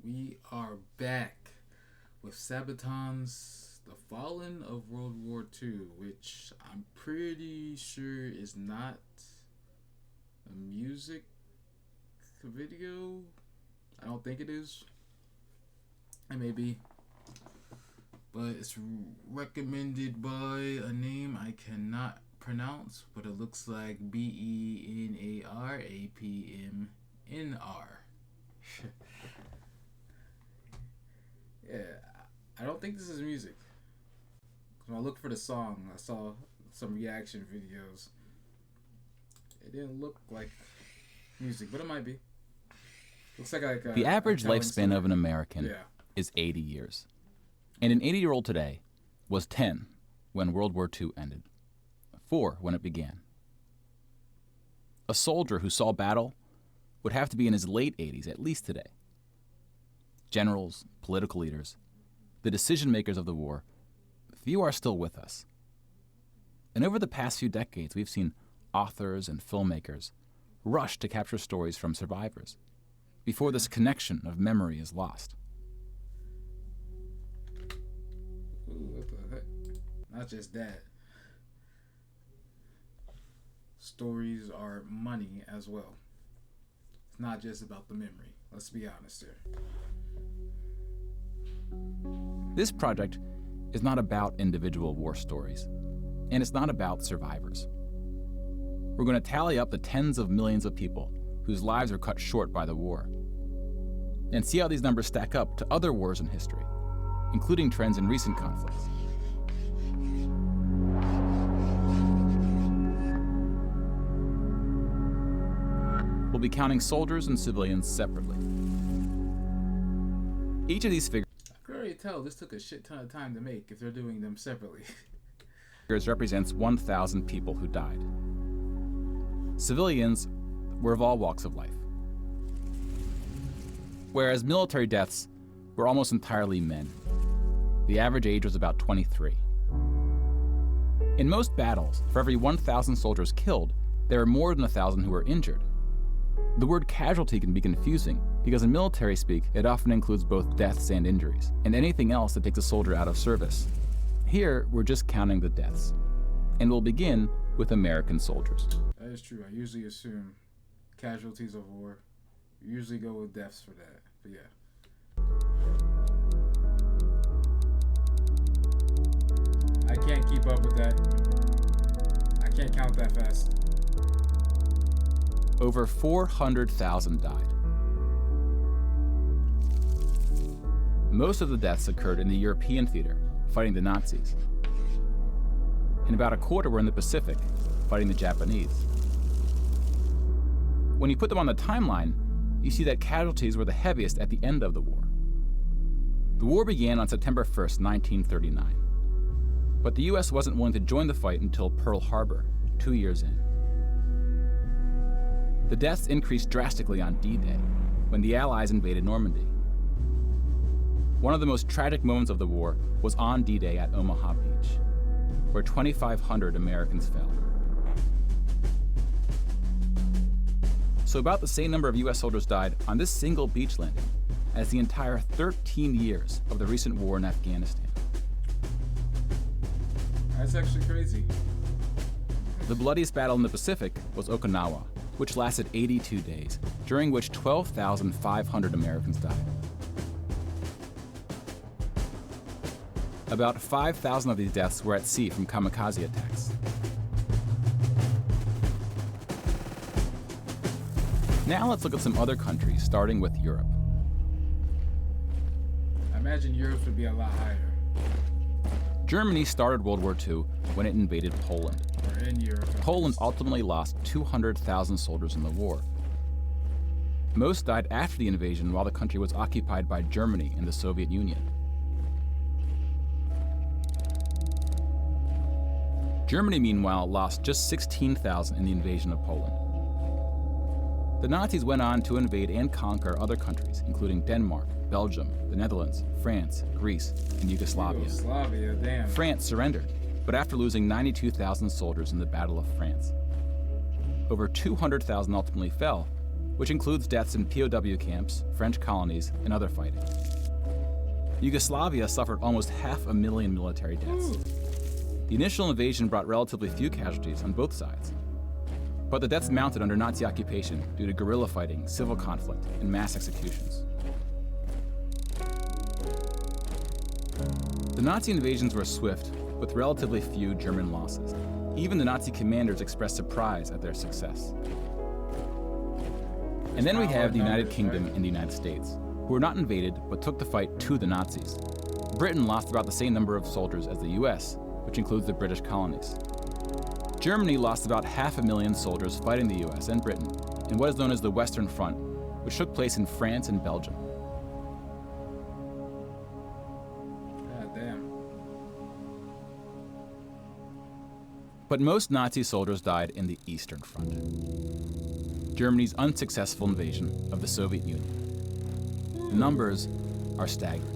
We are back with Sabaton's The Fallen of World War II, which I'm pretty sure is not a music video. I don't think it is. It may be. But it's recommended by a name I cannot pronounce, but it looks like BENARAPMNR. Yeah, I don't think this is music. When I looked for the song, I saw some reaction videos. It didn't look like music, but it might be. Looks like the average lifespan of an American is 80 years. And an 80-year-old today was 10 when World War II ended, 4 when it began. A soldier who saw battle would have to be in his late 80s at least today. Generals, political leaders, the decision makers of the war, few are still with us. And over the past few decades, we've seen authors and filmmakers rush to capture stories from survivors before this connection of memory is lost. Ooh, what the heck? Not just that. Stories are money as well. It's not just about the memory. Let's be honest here. This project is not about individual war stories, and it's not about survivors. We're going to tally up the tens of millions of people whose lives are cut short by the war, and see how these numbers stack up to other wars in history, including trends in recent conflicts. We'll be counting soldiers and civilians separately. Each of these figures I can already tell this took a shit ton of time to make if they're doing them separately. represents 1,000 people who died. Civilians were of all walks of life, whereas military deaths were almost entirely men. The average age was about 23. In most battles, for every 1,000 soldiers killed, there are more than 1,000 who were injured. The word casualty can be confusing because in military speak, it often includes both deaths and injuries, and anything else that takes a soldier out of service. Here, we're just counting the deaths, and we'll begin with American soldiers. That is true. I usually assume casualties of war. You usually go with deaths for that, but yeah. I can't keep up with that. I can't count that fast. Over 400,000 died. Most of the deaths occurred in the European theater, fighting the Nazis. And about a quarter were in the Pacific, fighting the Japanese. When you put them on the timeline, you see that casualties were the heaviest at the end of the war. The war began on September 1st, 1939. But the US wasn't willing to join the fight until Pearl Harbor, 2 years in. The deaths increased drastically on D-Day, when the Allies invaded Normandy. One of the most tragic moments of the war was on D-Day at Omaha Beach, where 2,500 Americans fell. So about the same number of US soldiers died on this single beach landing as the entire 13 years of the recent war in Afghanistan. That's actually crazy. The bloodiest battle in the Pacific was Okinawa, which lasted 82 days, during which 12,500 Americans died. About 5,000 of these deaths were at sea from kamikaze attacks. Now let's look at some other countries, starting with Europe. I imagine Europe would be a lot higher. Germany started World War II when it invaded Poland. Or in Europe. Poland ultimately lost 200,000 soldiers in the war. Most died after the invasion while the country was occupied by Germany and the Soviet Union. Germany, meanwhile, lost just 16,000 in the invasion of Poland. The Nazis went on to invade and conquer other countries, including Denmark, Belgium, the Netherlands, France, Greece, and Yugoslavia. Yugoslavia, damn. France surrendered, but after losing 92,000 soldiers in the Battle of France. Over 200,000 ultimately fell, which includes deaths in POW camps, French colonies, and other fighting. Yugoslavia suffered almost 500,000 military deaths. The initial invasion brought relatively few casualties on both sides, but the deaths mounted under Nazi occupation due to guerrilla fighting, civil conflict, and mass executions. The Nazi invasions were swift, with relatively few German losses. Even the Nazi commanders expressed surprise at their success. And then we have the United Kingdom and the United States, who were not invaded but took the fight to the Nazis. Britain lost about the same number of soldiers as the US, which includes the British colonies. Germany lost about 500,000 soldiers fighting the US and Britain in what is known as the Western Front, which took place in France and Belgium. God damn. But most Nazi soldiers died in the Eastern Front, Germany's unsuccessful invasion of the Soviet Union. The numbers are staggering.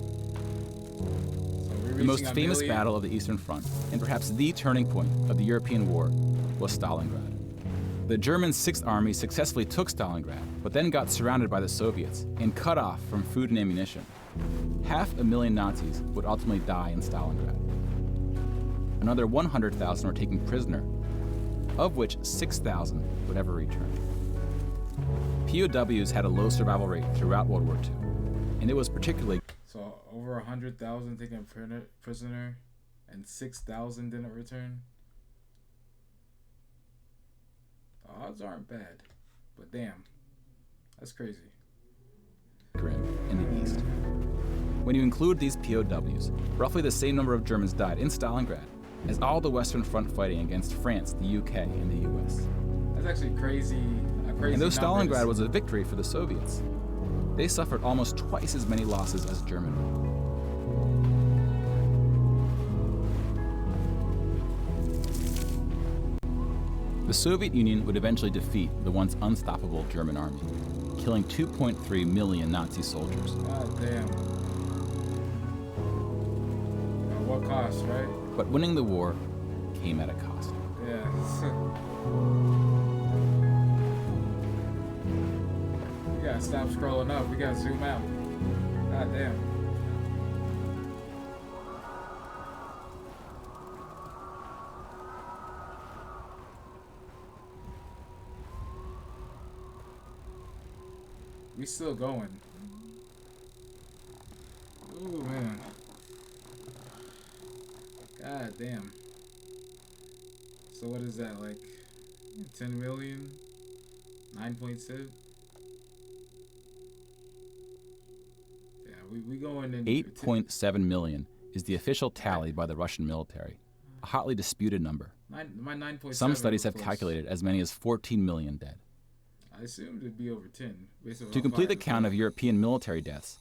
The most famous battle of the Eastern Front, and perhaps the turning point of the European war, was Stalingrad. The German 6th Army successfully took Stalingrad, but then got surrounded by the Soviets and cut off from food and ammunition. 500,000 Nazis would ultimately die in Stalingrad. Another 100,000 were taken prisoner, of which 6,000 would ever return. POWs had a low survival rate throughout World War II, and it was particularly... So over 100,000 taken prisoner and 6,000 didn't return? The odds aren't bad, but damn, that's crazy. Grim in the East. When you include these POWs, roughly the same number of Germans died in Stalingrad as all the Western Front fighting against France, the UK, and the US. That's actually crazy. And though Stalingrad was a victory for the Soviets, they suffered almost twice as many losses as Germany. The Soviet Union would eventually defeat the once unstoppable German army, killing 2.3 million Nazi soldiers. God damn. At what cost, right? But winning the war came at a cost. Yeah. We gotta stop scrolling up. We gotta zoom out. God damn. We still going. Ooh, man. God damn. So what is that, like 10 million? 9.7? Yeah, we going in. 8.7 million is the official tally by the Russian military, a hotly disputed number. My 9.7. Some studies have calculated as many as 14 million dead. I assumed it'd be over 10. To complete the count of European military deaths,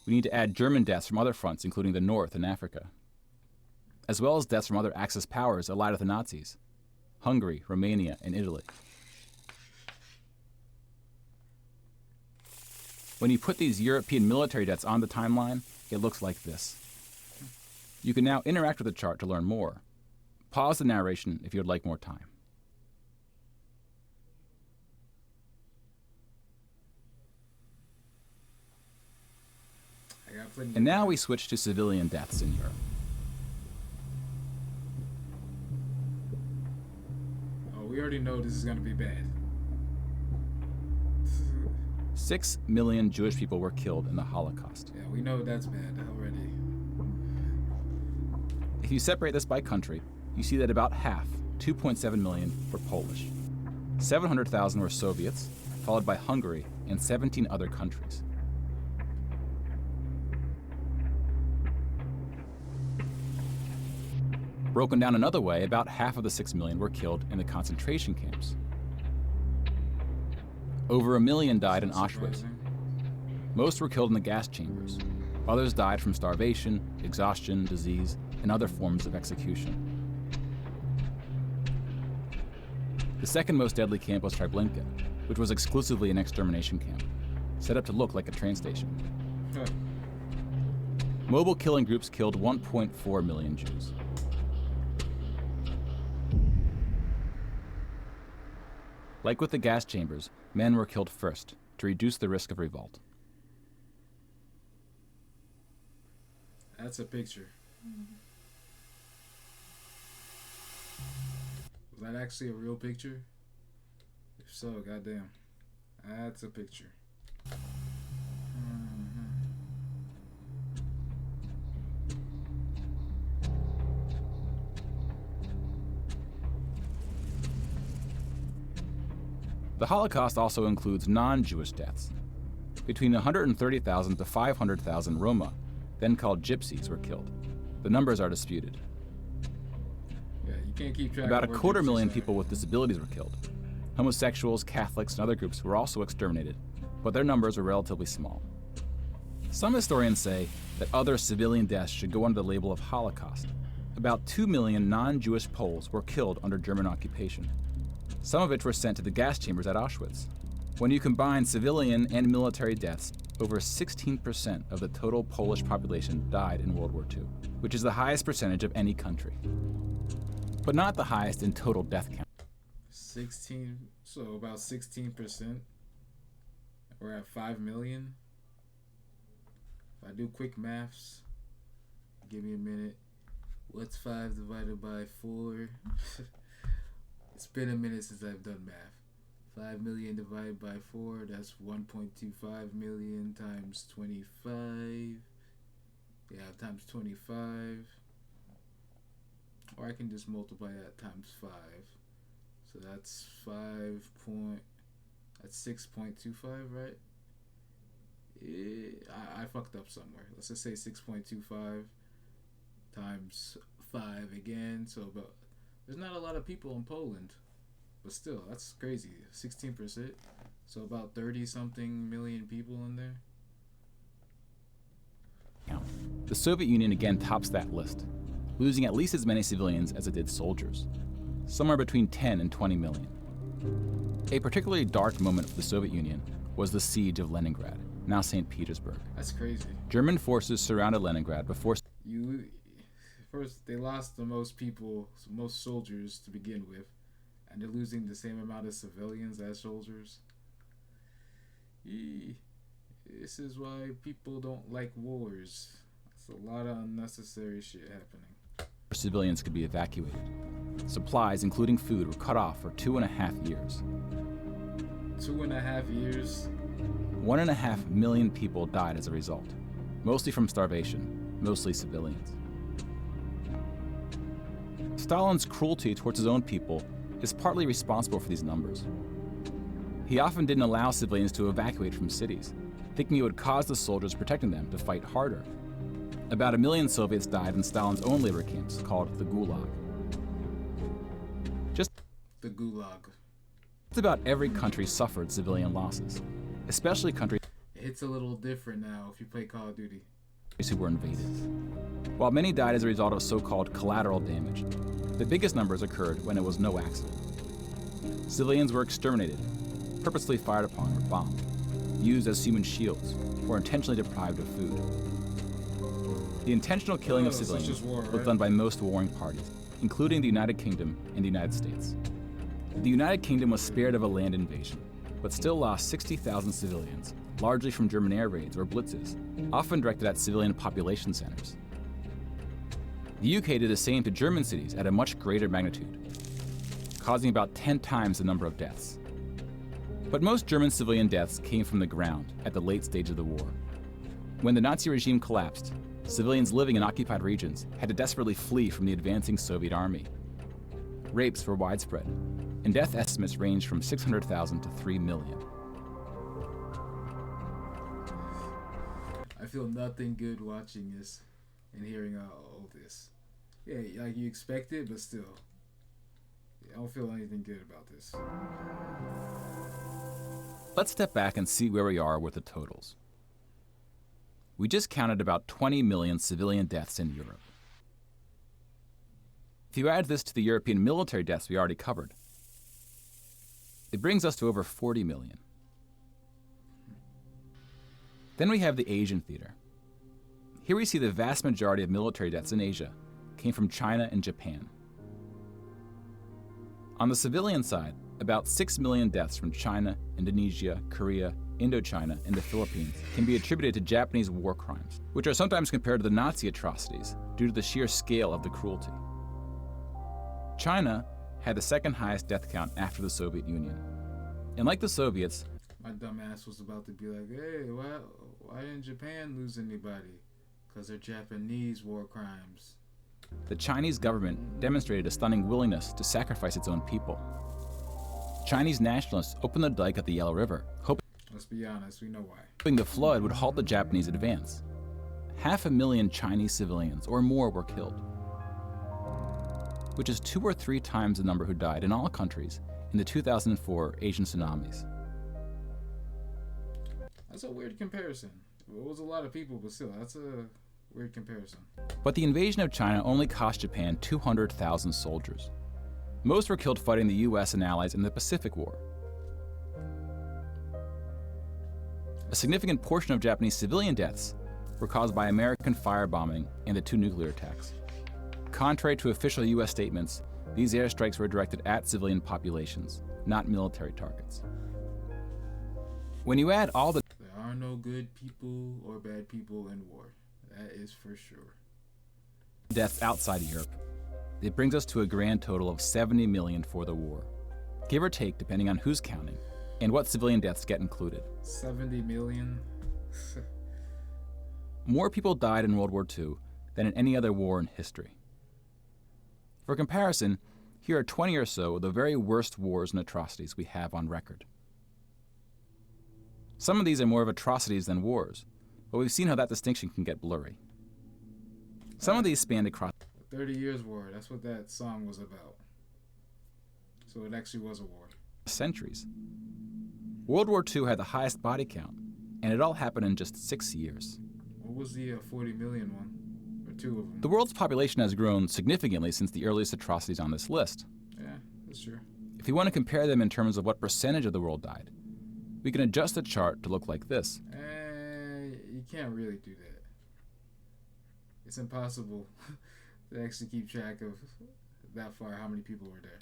we need to add German deaths from other fronts, including the North and Africa, as well as deaths from other Axis powers allied with the Nazis, Hungary, Romania, and Italy. When you put these European military deaths on the timeline, it looks like this. You can now interact with the chart to learn more. Pause the narration if you would like more time. And now we switch to civilian deaths in Europe. Oh, we already know this is going to be bad. 6 million Jewish people were killed in the Holocaust. Yeah, we know that's bad already. If you separate this by country, you see that about half, 2.7 million, were Polish. 700,000 were Soviets, followed by Hungary and 17 other countries. Broken down another way, about half of the 6 million were killed in the concentration camps. Over 1 million died in Auschwitz. Most were killed in the gas chambers. Others died from starvation, exhaustion, disease, and other forms of execution. The second most deadly camp was Treblinka, which was exclusively an extermination camp, set up to look like a train station. Mobile killing groups killed 1.4 million Jews. Like with the gas chambers, Men were killed first to reduce the risk of revolt. That's a picture. Was that actually a real picture? If so, goddamn. That's a picture. The Holocaust also includes non-Jewish deaths. Between 130,000 to 500,000 Roma, then called Gypsies, were killed. The numbers are disputed. Yeah, you can't keep track. About a 250,000 people with disabilities were killed. Homosexuals, Catholics, and other groups were also exterminated, but their numbers were relatively small. Some historians say that other civilian deaths should go under the label of Holocaust. About 2 million non-Jewish Poles were killed under German occupation, some of which were sent to the gas chambers at Auschwitz. When you combine civilian and military deaths, over 16% of the total Polish population died in World War II, which is the highest percentage of any country, but not the highest in total death count. 16, so about 16%. We're at 5 million. If I do quick maths, give me a minute. What's 5 divided by 4? It's been a minute since I've done math. 5 million divided by 4, that's 1.25 million times 25. Yeah, times 25. Or I can just multiply that times 5. So that's 6.25, right? I fucked up somewhere. Let's just say 6.25 times 5 again. So about, there's not a lot of people in Poland, but still, that's crazy. 16%. So about 30-something million people in there. The Soviet Union again tops that list, losing at least as many civilians as it did soldiers, somewhere between 10 and 20 million. A particularly dark moment for the Soviet Union was the siege of Leningrad, now St. Petersburg. That's crazy. German forces surrounded Leningrad before... First, they lost the most people, most soldiers to begin with, and they're losing the same amount of civilians as soldiers. This is why people don't like wars. It's a lot of unnecessary shit happening. Civilians could be evacuated. Supplies, including food, were cut off for 2.5 years. 2.5 years? 1.5 million people died as a result, mostly from starvation, mostly civilians. Stalin's cruelty towards his own people is partly responsible for these numbers. He often didn't allow civilians to evacuate from cities, thinking it would cause the soldiers protecting them to fight harder. About 1 million Soviets died in Stalin's own labor camps, called the Gulag. The Gulag. Just about every country suffered civilian losses, especially countries It's a little different now if you play Call of Duty. Who were invaded. While many died as a result of so-called collateral damage, the biggest numbers occurred when it was no accident. Civilians were exterminated, purposely fired upon or bombed, used as human shields, or intentionally deprived of food. The intentional killing of civilians was done by most warring parties, including the United Kingdom and the United States. The United Kingdom was spared of a land invasion, but still lost 60,000 civilians, largely from German air raids or blitzes, often directed at civilian population centers. The UK did the same to German cities at a much greater magnitude, causing about 10 times the number of deaths. But most German civilian deaths came from the ground at the late stage of the war. When the Nazi regime collapsed, civilians living in occupied regions had to desperately flee from the advancing Soviet army. Rapes were widespread, and death estimates ranged from 600,000 to 3 million. I feel nothing good watching this and hearing all this. Yeah, like you expect it, but still. I don't feel anything good about this. Let's step back and see where we are with the totals. We just counted about 20 million civilian deaths in Europe. If you add this to the European military deaths we already covered, it brings us to over 40 million. Then we have the Asian theater. Here we see the vast majority of military deaths in Asia came from China and Japan. On the civilian side, About 6 million deaths from China, Indonesia, Korea, Indochina, and the Philippines can be attributed to Japanese war crimes, which are sometimes compared to the Nazi atrocities due to the sheer scale of the cruelty. China had the second highest death count after the Soviet Union. And like the Soviets, my dumb ass was about to be like, hey, why didn't Japan lose anybody? Because they're Japanese war crimes. The Chinese government demonstrated a stunning willingness to sacrifice its own people. Chinese nationalists opened the dike at the Yellow River, hoping Let's be honest, we know why. The flood would halt the Japanese advance. 500,000 Chinese civilians or more were killed, which is 2 or 3 times the number who died in all countries in the 2004 Asian tsunamis. That's a weird comparison. It was a lot of people, but still, that's a weird comparison. But the invasion of China only cost Japan 200,000 soldiers. Most were killed fighting the US and allies in the Pacific War. A significant portion of Japanese civilian deaths were caused by American firebombing and the 2 nuclear attacks. Contrary to official US statements, these airstrikes were directed at civilian populations, not military targets. When you add all the There are no good people or bad people in war. That is for sure. Deaths outside Europe, it brings us to a grand total of 70 million for the war, give or take depending on who's counting and what civilian deaths get included. 70 million? More people died in World War II than in any other war in history. For comparison, here are 20 or so of the very worst wars and atrocities we have on record. Some of these are more of atrocities than wars, but we've seen how that distinction can get blurry. Some of these spanned across 30 Years' War, that's what that song was about. So it actually was a war. Centuries. World War II had the highest body count, and it all happened in just 6 years. What was the 40 million one? Or 2 of them? The world's population has grown significantly since the earliest atrocities on this list. Yeah, that's true. If you want to compare them in terms of what percentage of the world died, we can adjust the chart to look like this. You can't really do that. It's impossible to actually keep track of that far how many people were there.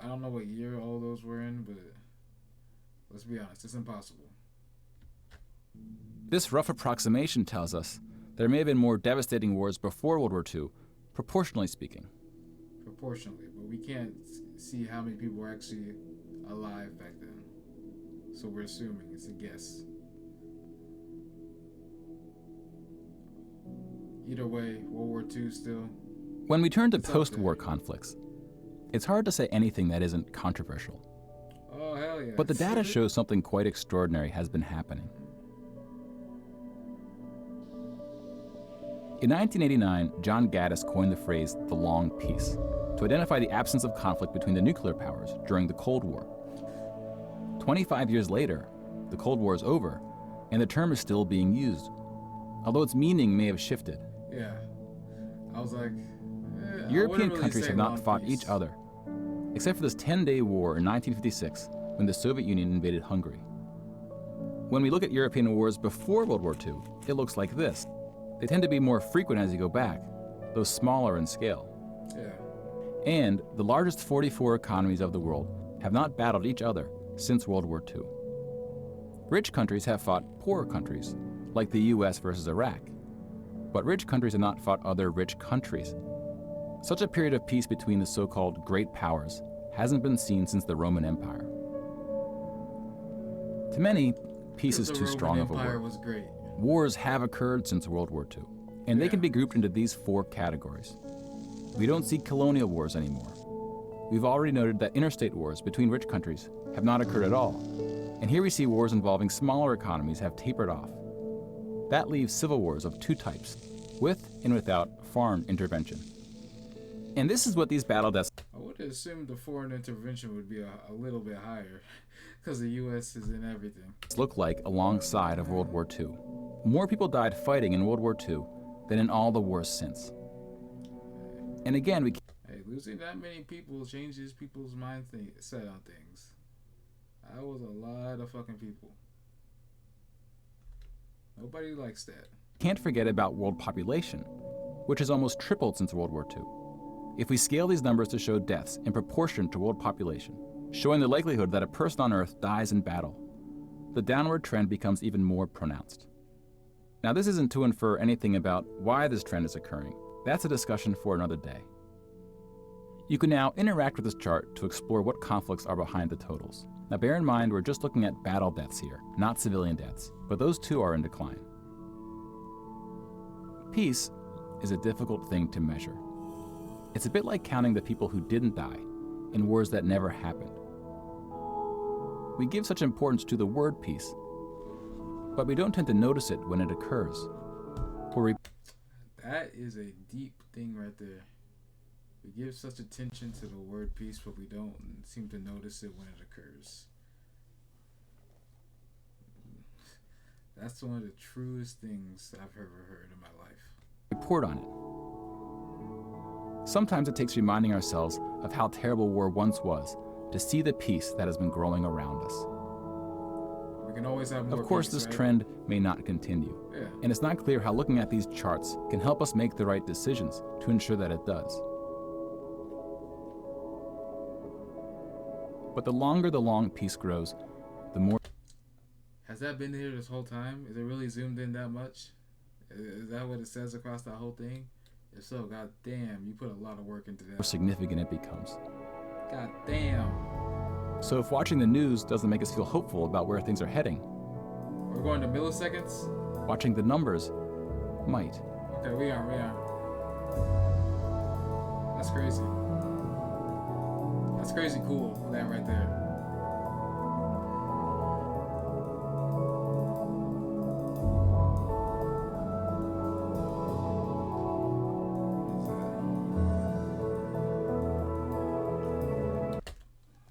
I don't know what year all those were in, but let's be honest, it's impossible. This rough approximation tells us there may have been more devastating wars before World War II, proportionally speaking. Proportionally, but we can't see how many people were actually alive back then. So we're assuming it's a guess. Either way, World War II still. When we turn to post-war conflicts, it's hard to say anything that isn't controversial. Oh, hell yeah. But the data shows something quite extraordinary has been happening. In 1989, John Gaddis coined the phrase the long peace to identify the absence of conflict between the nuclear powers during the Cold War. 25 years later, the Cold War is over, and the term is still being used, although its meaning may have shifted. Yeah. I was like, European countries have not fought each other, except for this 10-day war in 1956 when the Soviet Union invaded Hungary. When we look at European wars before World War II, it looks like this. They tend to be more frequent as you go back, though smaller in scale. Yeah. And the largest 44 economies of the world have not battled each other since World War II. Rich countries have fought poorer countries, like the US versus Iraq, but rich countries have not fought other rich countries. Such a period of peace between the so-called great powers hasn't been seen since the Roman Empire. To many, peace is too strong of a word. Was great. Wars have occurred since World War II, and they can be grouped into these 4 categories. We don't see colonial wars anymore. We've already noted that interstate wars between rich countries have not occurred at all, and here we see wars involving smaller economies have tapered off. That leaves civil wars of 2 types, with and without foreign intervention. And this is what these battle deaths... I would assume the foreign intervention would be a little bit higher, because the U.S. is in everything. ...look like alongside of World War II. More people died fighting in World War II than in all the wars since. And again, Hey, losing that many people changes people's set on things. That was a lot of fucking people. Nobody likes that. Can't forget about world population, which has almost tripled since World War II. If we scale these numbers to show deaths in proportion to world population, showing the likelihood that a person on Earth dies in battle, the downward trend becomes even more pronounced. Now, this isn't to infer anything about why this trend is occurring. That's a discussion for another day. You can now interact with this chart to explore what conflicts are behind the totals. Now, bear in mind, we're just looking at battle deaths here, not civilian deaths, but those too are in decline. Peace is a difficult thing to measure. It's a bit like counting the people who didn't die in wars that never happened. We give such importance to the word peace, but we don't tend to notice it when it occurs. That is a deep thing right there. We give such attention to the word peace, but we don't seem to notice it when it occurs. That's one of the truest things I've ever heard in my life. Report on it. Sometimes it takes reminding ourselves of how terrible war once was to see the peace that has been growing around us. We can always have more Of course, peace, this right? trend may not continue. Yeah. And it's not clear how looking at these charts can help us make the right decisions to ensure that it does. But the longer the long peace grows, the more... Has that been here this whole time? Is it really zoomed in that much? Is that what it says across that whole thing? If so, god damn, you put a lot of work into that. more significant it becomes. God damn. So if watching the news doesn't make us feel hopeful about where things are heading, We're going to milliseconds? watching the numbers might. Okay, we are. That's crazy. That's crazy cool, that right there.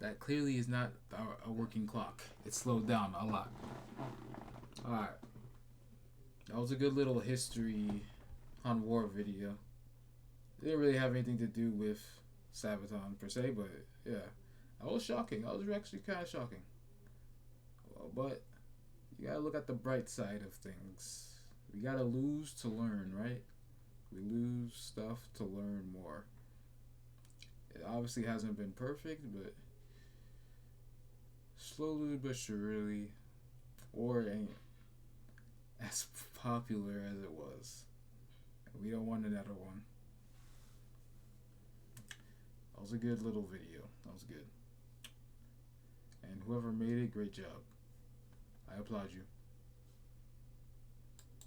That clearly is not a working clock. It's slowed down a lot. Alright. That was a good little history on war video. It didn't really have anything to do with Sabaton per se, but yeah. That was shocking. That was actually kind of shocking. Well, but you gotta look at the bright side of things. We gotta lose to learn, right? We lose stuff to learn more. It obviously hasn't been perfect, but slowly but surely, war ain't as popular as it was. We don't want another one. That was a good little video. That was good. And whoever made it, great job. I applaud you.